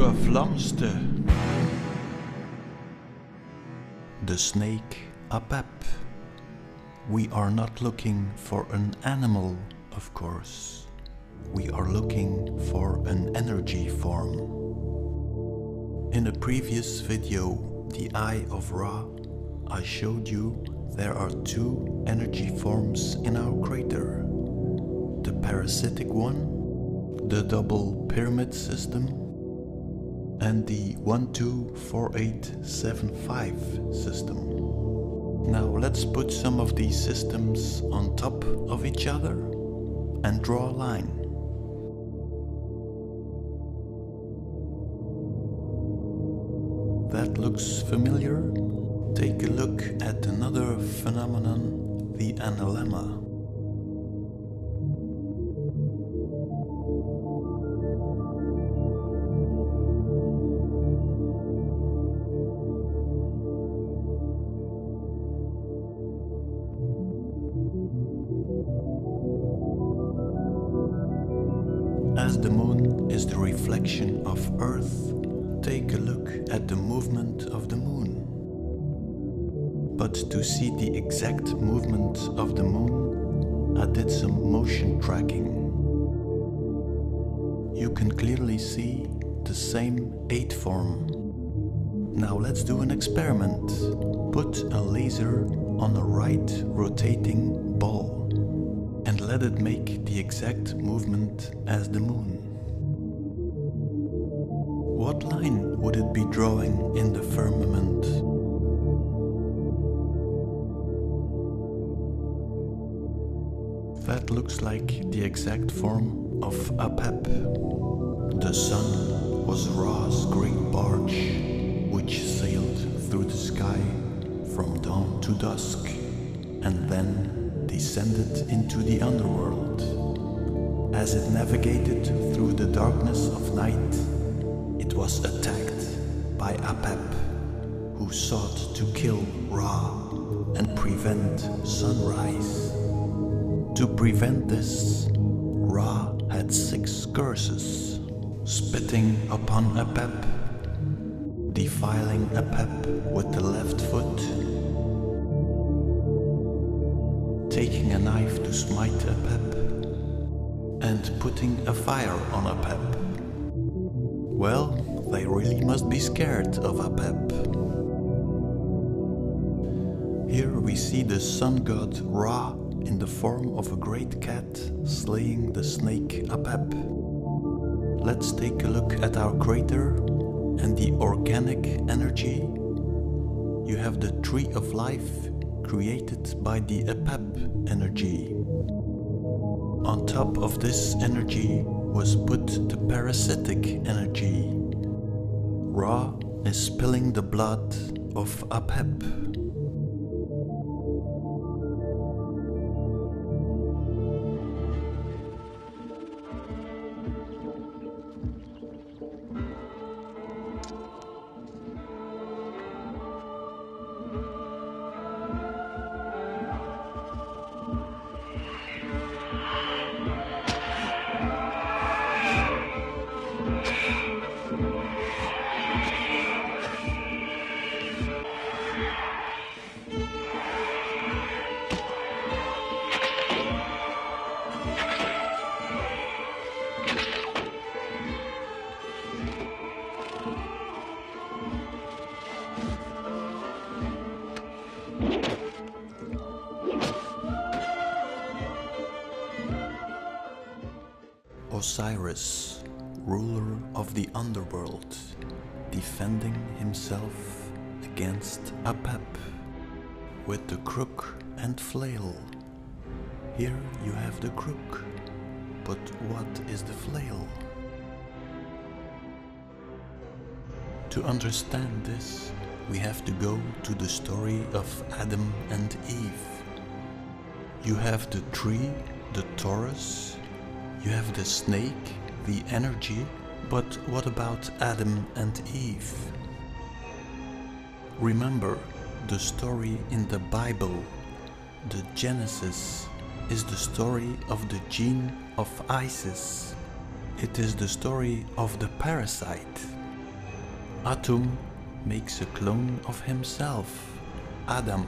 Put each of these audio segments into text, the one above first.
Vervlamste. The snake Apep. We are not looking for an animal, of course. We are looking for an energy form. In a previous video, The Eye of Ra, I showed you there are two energy forms in our crater. The parasitic one, the double pyramid system, and the 124875 system. Now let's put some of these systems on top of each other and draw a line. That looks familiar? Take a look at another phenomenon, the analemma. As the moon is the reflection of Earth, take a look at the movement of the moon. But to see the exact movement of the moon, I did some motion tracking. You can clearly see the same 8 form. Now let's do an experiment. Put a laser on a right rotating ball and let it make the exact movement as the moon. What line would it be drawing in the firmament? That looks like the exact form of Apep. The sun was Ra's great barge, which sailed through the sky from dawn to dusk, and then descended into the underworld. As it navigated through the darkness of night, it was attacked by Apep, who sought to kill Ra and prevent sunrise. To prevent this, Ra had 6 curses: spitting upon Apep, defiling Apep with the left foot, taking a knife to smite Apep, and putting a fire on Apep. Well, they really must be scared of Apep. Here we see the sun god Ra in the form of a great cat slaying the snake Apep. Let's take a look at our crater and the organic energy. You have the tree of life created by the Apep energy. On top of this energy was put the parasitic energy. Ra is spilling the blood of Apep. Osiris, ruler of the underworld, defending himself against Apep with the crook and flail. Here you have the crook, but what is the flail? To understand this, we have to go to the story of Adam and Eve. You have the tree, the Taurus. You have the snake, the energy, but what about Adam and Eve? Remember, the story in the Bible, the Genesis, is the story of the gene of Isis. It is the story of the parasite. Atum makes a clone of himself, Adam.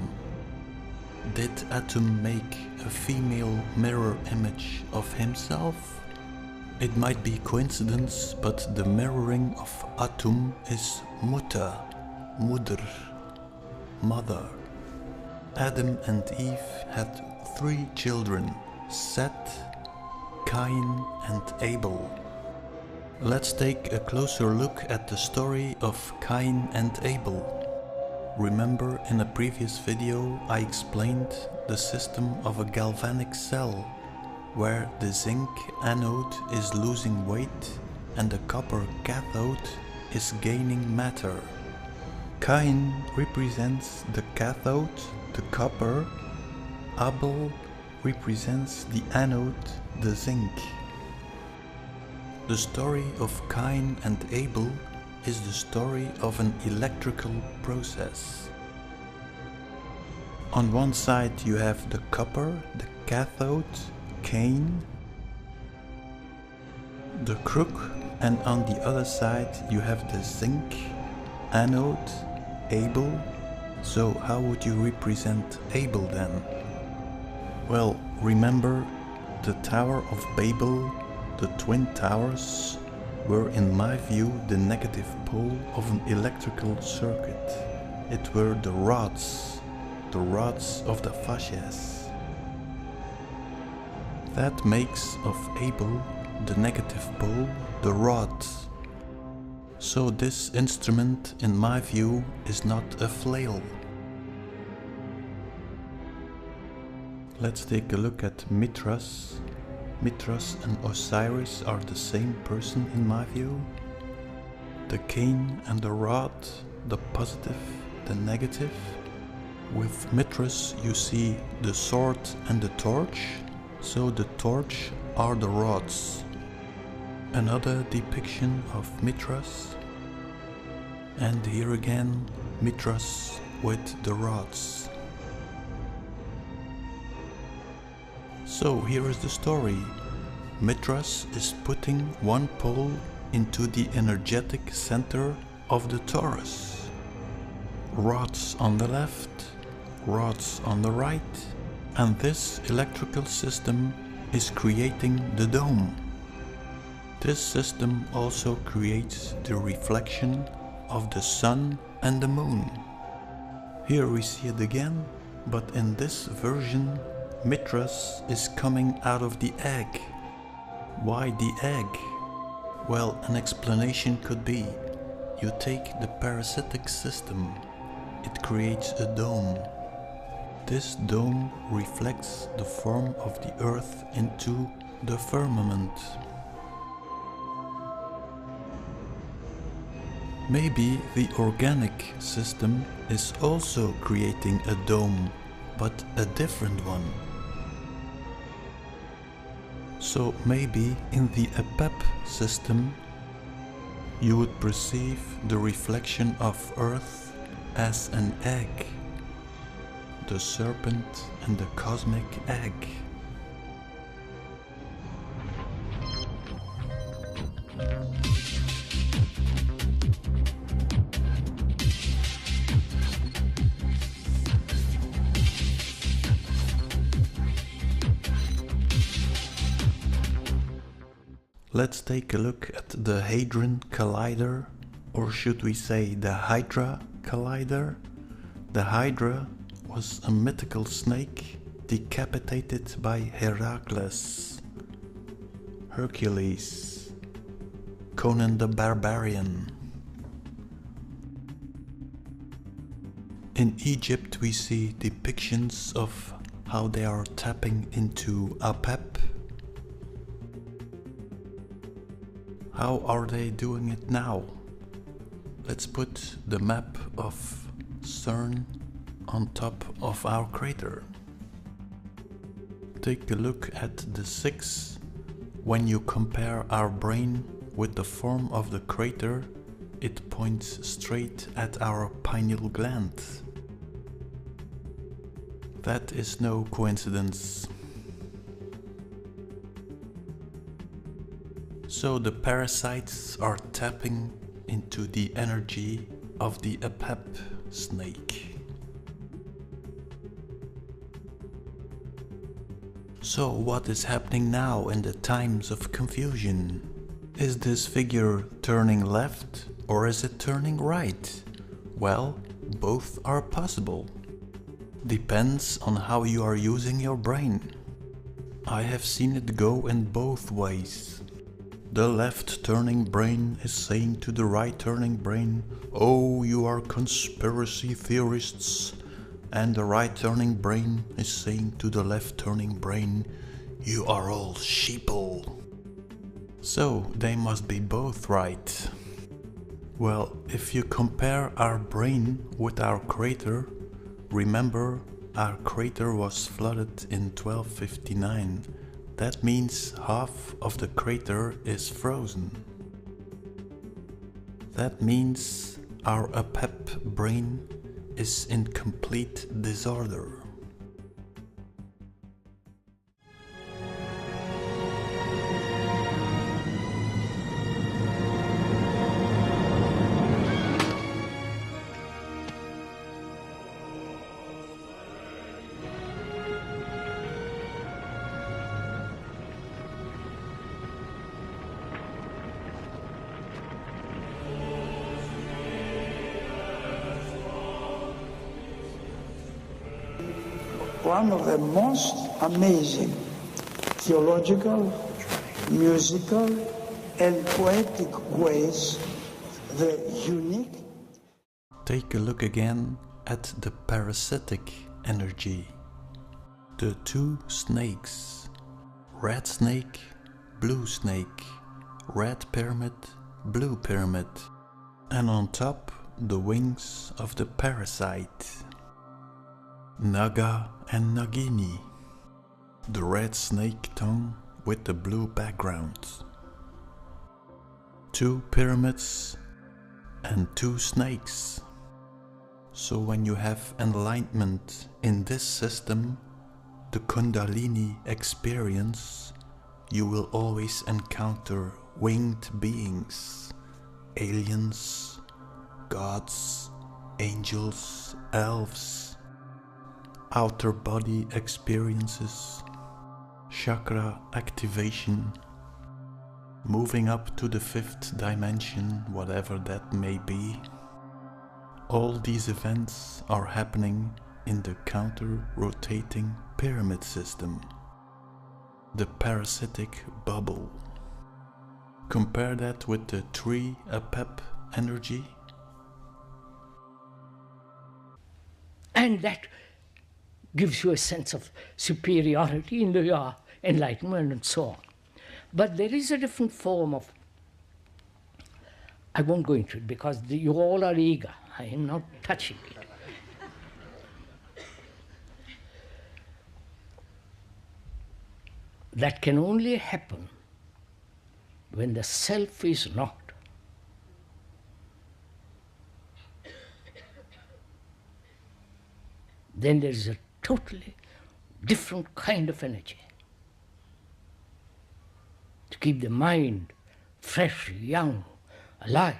Did Atum make a female mirror image of himself? It might be coincidence, but the mirroring of Atum is Mutter, Moeder, mother. Adam and Eve had 3 children, Seth, Cain and Abel. Let's take a closer look at the story of Cain and Abel. Remember, in a previous video I explained the system of a galvanic cell, where the zinc anode is losing weight and the copper cathode is gaining matter. Cain represents the cathode, the copper. Abel represents the anode, the zinc. The story of Cain and Abel is the story of an electrical process. On one side you have the copper, the cathode, Cain, the crook, and on the other side you have the zinc, anode, Abel. So how would you represent Abel then? Well, remember the Tower of Babel, the Twin Towers, were in my view the negative pole of an electrical circuit. It were the rods of the fasces. That makes of Abel the negative pole, the rod. So this instrument, in my view, is not a flail. Let's take a look at Mithras. Mithras and Osiris are the same person in my view. The cane and the rod, the positive, the negative. With Mithras you see the sword and the torch, so the torch are the rods. Another depiction of Mithras. And here again Mithras with the rods. So here is the story. Mithras is putting one pole into the energetic center of the torus. Rods on the left, rods on the right, and this electrical system is creating the dome. This system also creates the reflection of the sun and the moon. Here we see it again, but in this version Mithras is coming out of the egg. Why the egg? Well, an explanation could be, you take the parasitic system, it creates a dome. This dome reflects the form of the earth into the firmament. Maybe the organic system is also creating a dome, but a different one. So maybe in the Apep system you would perceive the reflection of Earth as an egg, the serpent and the cosmic egg. Let's take a look at the Hadron Collider, or should we say the Hydra Collider. The Hydra was a mythical snake decapitated by Heracles, Hercules, Conan the Barbarian. In Egypt we see depictions of how they are tapping into Apep. How are they doing it now? Let's put the map of CERN on top of our crater. Take a look at the 6. When you compare our brain with the form of the crater, it points straight at our pineal gland. That is no coincidence. So the parasites are tapping into the energy of the Apep snake. So what is happening now in the times of confusion? Is this figure turning left or is it turning right? Well, both are possible. Depends on how you are using your brain. I have seen it go in both ways. The left turning brain is saying to the right turning brain, "Oh, you are conspiracy theorists." And the right turning brain is saying to the left turning brain, "You are all sheeple." So they must be both right. Well, if you compare our brain with our crater, remember our crater was flooded in 1259. That means half of the crater is frozen. That means our Apep brain is in complete disorder. One of the most amazing theological, musical, and poetic ways, the unique. Take a look again at the parasitic energy. The two snakes, red snake, blue snake, red pyramid, blue pyramid, and on top the wings of the parasite. Naga and Nagini, the red snake tongue with the blue background. Two pyramids and two snakes. So when you have enlightenment in this system, the Kundalini experience, you will always encounter winged beings, aliens, gods, angels, elves, outer body experiences, chakra activation, moving up to the fifth dimension, whatever that may be. All these events are happening in the counter-rotating pyramid system, the parasitic bubble. Compare that with the 3 Apep energy. And that gives you a sense of superiority in your enlightenment and so on. But there is a different form of, I won't go into it because you all are eager. I am not touching it. That can only happen when the self is not. Then there is a totally different kind of energy to keep the mind fresh, young, alive.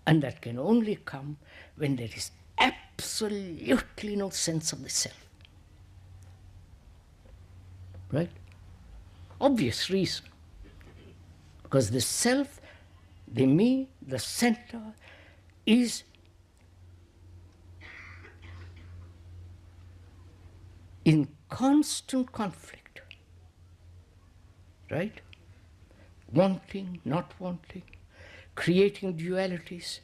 And that can only come when there is absolutely no sense of the self. Right? Obvious reason. Because the self, the me, the center, is in constant conflict. Right? Wanting, not wanting, creating dualities,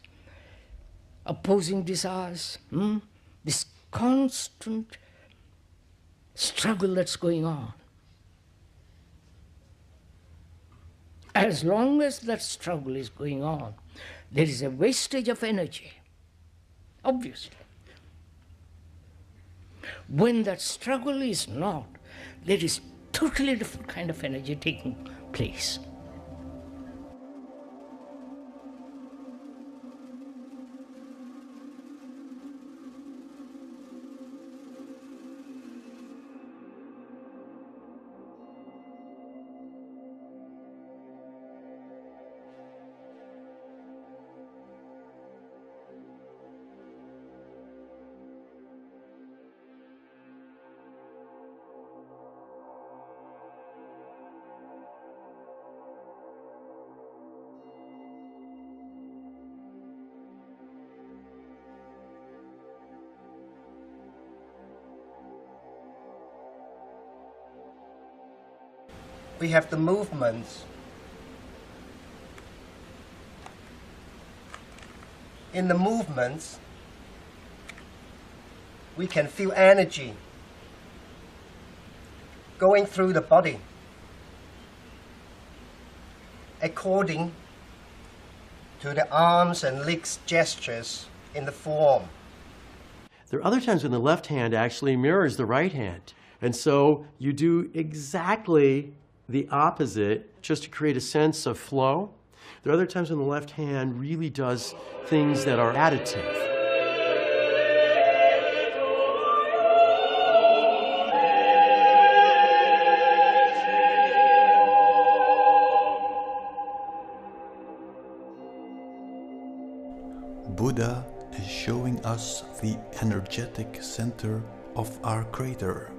opposing desires, this constant struggle that's going on. As long as that struggle is going on, there is a wastage of energy, obviously. When that struggle is not, there is totally different kind of energy taking place. we have the movements. In the movements, we can feel energy going through the body according to the arms and legs gestures in the form. There are other times when the left hand actually mirrors the right hand. And so you do exactly the opposite just to create a sense of flow. There are other times when the left hand really does things that are additive. Buddha is showing us the energetic center of our crater.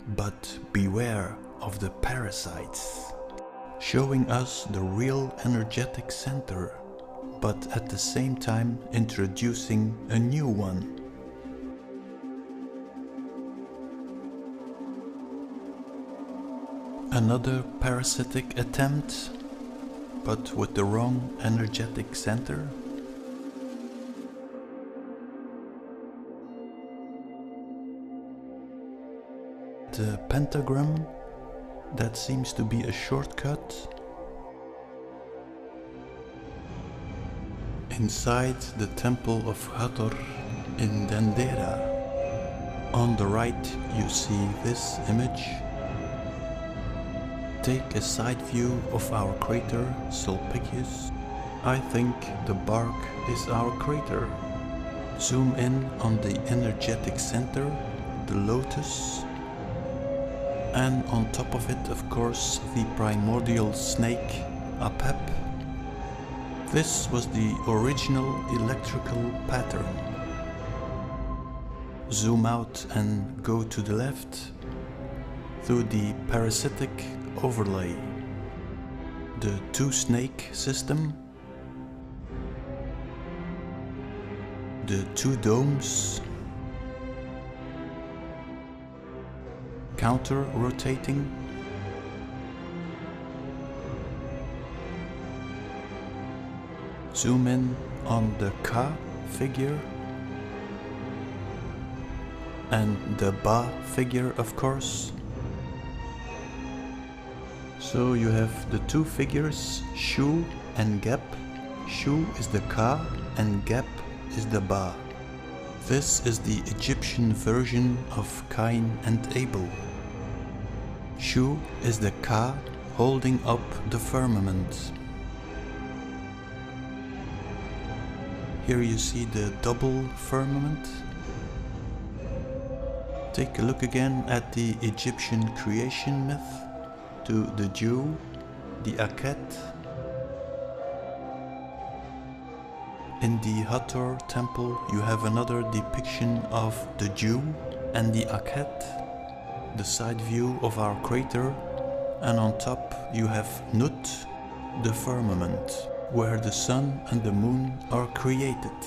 But beware of the parasites, showing us the real energetic center, but at the same time introducing a new one. Another parasitic attempt, but with the wrong energetic center. The pentagram, that seems to be a shortcut. Inside the temple of Hathor in Dendera. On the right you see this image. Take a side view of our crater Sulpicius. I think the bark is our crater. Zoom in on the energetic center, the lotus, and on top of it, of course, the primordial snake, Apep. This was the original electrical pattern. Zoom out and go to the left through the parasitic overlay, the two-snake system, the two domes, counter-rotating, zoom in on the Ka figure and the Ba figure, of course. So you have the two figures, Shu and Gep. Shu is the Ka and Gep is the Ba. This is the Egyptian version of Cain and Abel. Shu is the Ka holding up the firmament. Here you see the double firmament. Take a look again at the Egyptian creation myth. To the Jew, the Aket. In the Hathor temple you have another depiction of the Jew and the Aket, the side view of our crater, and on top you have Nut, the firmament, where the sun and the moon are created.